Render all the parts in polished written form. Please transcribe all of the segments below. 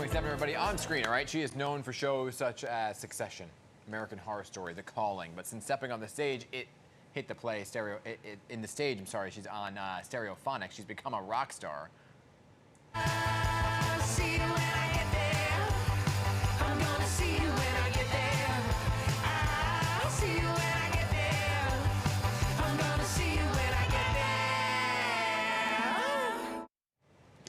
7, everybody. On screen, all right? She is known for shows such as Succession, American Horror Story, The Calling. But since stepping on the stage, it hit the play in the stage. I'm sorry, she's on Stereophonic. She's become a rock star.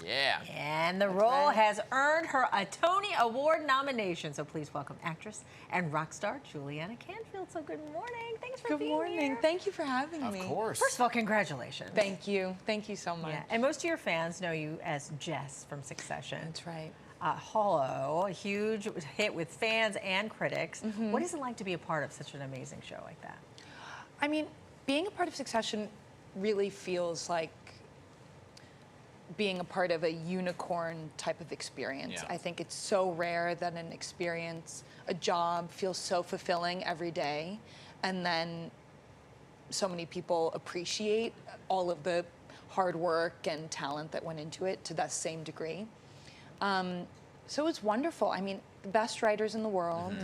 Yeah. And the role has earned her a Tony Award nomination. So please welcome actress and rock star Juliana Canfield. So good morning. Thanks for being here. Good morning. Thank you for having me. Of course. First of all, congratulations. Thank you. Thank you so much. Yeah. And most of your fans know you as Jess from Succession. That's right. Hollow, a huge hit with fans and critics. What is it like to be a part of such an amazing show like that? I mean, being a part of Succession really feels like being a part of a unicorn type of experience. Yeah. I think it's so rare that an experience, a job, feels so fulfilling every day, and then so many people appreciate all of the hard work and talent that went into it to that same degree. So it's wonderful. I mean, the best writers in the world,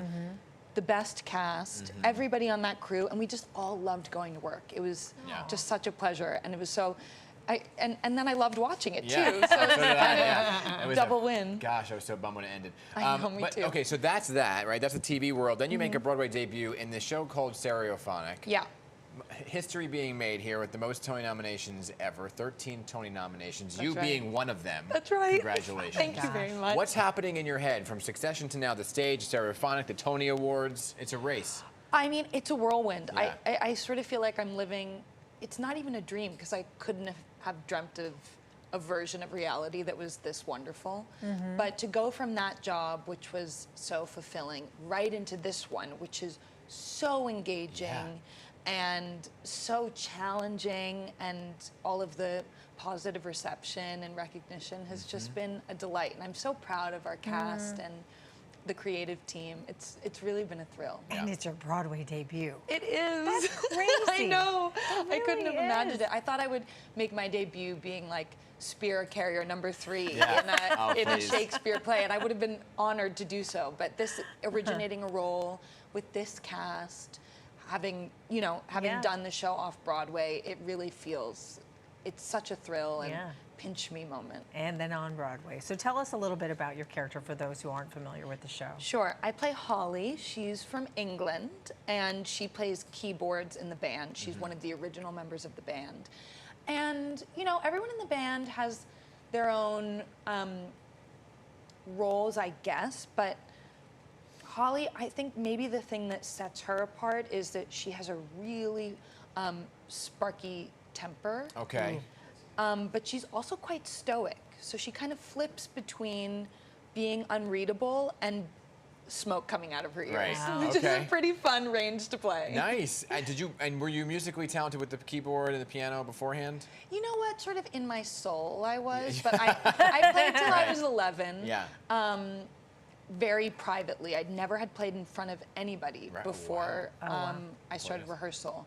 the best cast, everybody on that crew, and we just all loved going to work. It was just such a pleasure, and it was so. And then I loved watching it too. So it's kind of double win. Gosh, I was so bummed when it ended. I know, me too. Okay, so that's that, right? That's the TV world. Then you make a Broadway debut in this show called Stereophonic. Yeah. History being made here with the most Tony nominations ever, 13 Tony nominations, That's you right. being one of them. That's right. Congratulations. Thank you very much. What's happening in your head from Succession to now the stage, Stereophonic, the Tony Awards? It's a race. I mean, it's a whirlwind. Yeah. I sort of feel like I'm living, it's not even a dream, because I couldn't have dreamt of a version of reality that was this wonderful. But to go from that job, which was so fulfilling, right into this one, which is so engaging and so challenging, and all of the positive reception and recognition has just been a delight. And I'm so proud of our cast and the creative team. It's really been a thrill. And it's your Broadway debut. It is. That's crazy. I know. I couldn't have really imagined is. it. I thought I would make my debut being like Spear Carrier #3 in a Shakespeare play, and I would have been honored to do so. But this originating a role with this cast, having done the show off Broadway, it really feels, it's such a thrill and pinch me moment. And then on Broadway. So tell us a little bit about your character for those who aren't familiar with the show. Sure. I play Holly. She's from England, and she plays keyboards in the band. She's one of the original members of the band. And, everyone in the band has their own roles, I guess, but Holly, I think maybe the thing that sets her apart is that she has a really sparky temper. Okay. But she's also quite stoic. So she kind of flips between being unreadable and smoke coming out of her ears. Right. Wow. Which is a pretty fun range to play. Nice. And were you musically talented with the keyboard and the piano beforehand? You know what? Sort of in my soul I was, but I played till I was 11. Yeah. Very privately. I'd never had played in front of anybody before I started rehearsal.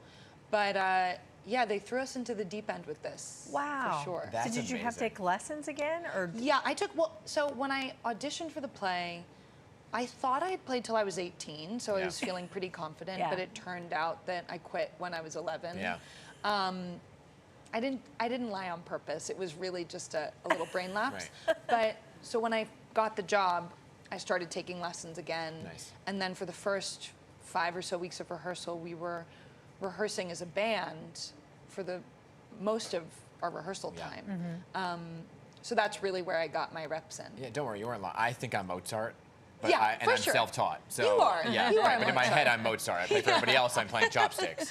But yeah, they threw us into the deep end with this. Wow. For sure. That's so did you have to take lessons again? Or? Yeah, I took, so when I auditioned for the play, I thought I had played till I was 18, so I was feeling pretty confident, but it turned out that I quit when I was 11. Yeah. I didn't lie on purpose. It was really just a little brain lapse. But so when I got the job, I started taking lessons again. Nice. And then for the first 5 or so weeks of rehearsal, we were rehearsing as a band for the most of our rehearsal time. So that's really where I got my reps in. Yeah, don't worry, you weren't lying. I think I'm Mozart. But Yeah, and for I'm sure. self-taught. So You are. Yeah, You are right. But in my Mozart. head, I'm Mozart. I play for everybody else. I'm playing chopsticks.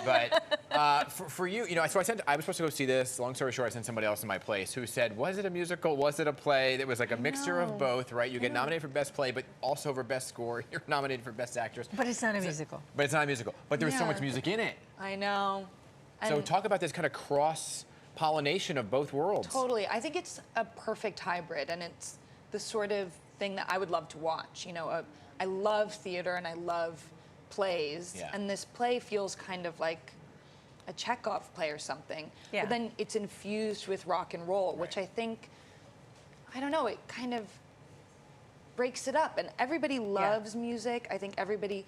But for you, so I was supposed to go see this. Long story short, I sent somebody else in my place who said, "Was it a musical? Was it a play?" That was like a mixture of both, right? You get nominated for best play, but also for best score. You're nominated for best actress. But it's not a musical. But it's not a musical. But there was so much music in it. I know. So And talk about this kind of cross-pollination of both worlds. Totally. I think it's a perfect hybrid, and it's the sort of thing that I would love to watch. I love theater and I love plays, and this play feels kind of like a Chekhov play or something. Yeah. But then it's infused with rock and roll, which I think, I don't know, it kind of breaks it up. And everybody loves music. I think everybody,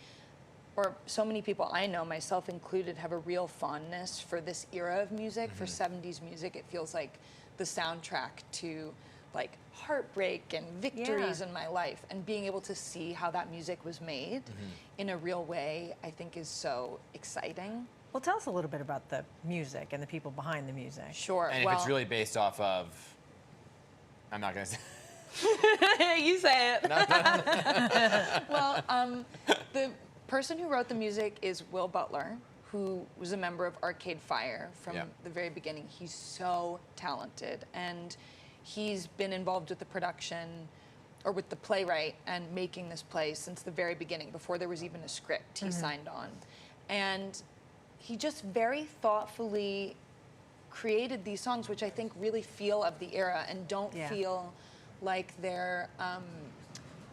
or so many people I know, myself included, have a real fondness for this era of music, for 70s music. It feels like the soundtrack to like heartbreak and victories in my life, and being able to see how that music was made in a real way, I think is so exciting. Well, tell us a little bit about the music and the people behind the music. Sure. And if it's really based off of, I'm not gonna say. You say it. Well, the person who wrote the music is Will Butler, who was a member of Arcade Fire from the very beginning. He's so talented, and he's been involved with the production, or with the playwright, and making this play since the very beginning, before there was even a script he signed on. And he just very thoughtfully created these songs, which I think really feel of the era and don't feel like they're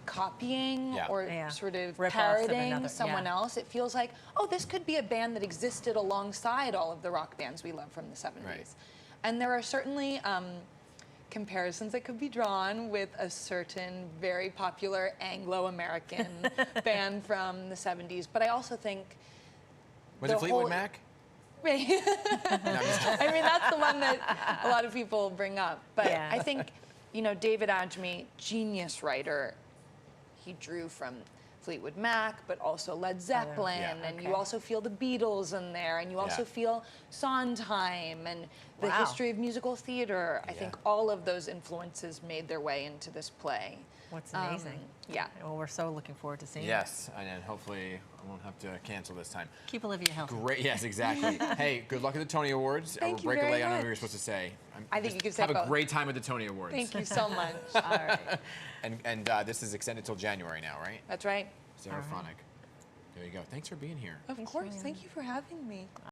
copying or sort of parroting someone else. It feels like, oh, this could be a band that existed alongside all of the rock bands we love from the 70s. Right. And there are certainly comparisons that could be drawn with a certain very popular Anglo-American band from the 70s. But I also think Was it Fleetwood Mac? I mean, that's the one that a lot of people bring up. But I think, you know, David Adjemi, genius writer, he drew from Fleetwood Mac, but also Led Zeppelin, and you also feel the Beatles in there, and you also feel Sondheim and the history of musical theater. I think all of those influences made their way into this play. What's amazing. Well, we're so looking forward to seeing it. Yes, and hopefully I won't have to cancel this time. Keep Olivia healthy. Great, yes, exactly. Hey, good luck at the Tony Awards. Thank you break very a leg, I don't know much. what you're supposed to say. I think you could say have both. a great time at the Tony Awards. Thank you so much. All right. And this is extended till January now, right? That's right. Stereophonic. There you go. Thanks for being here. Of course. Thank you for having me.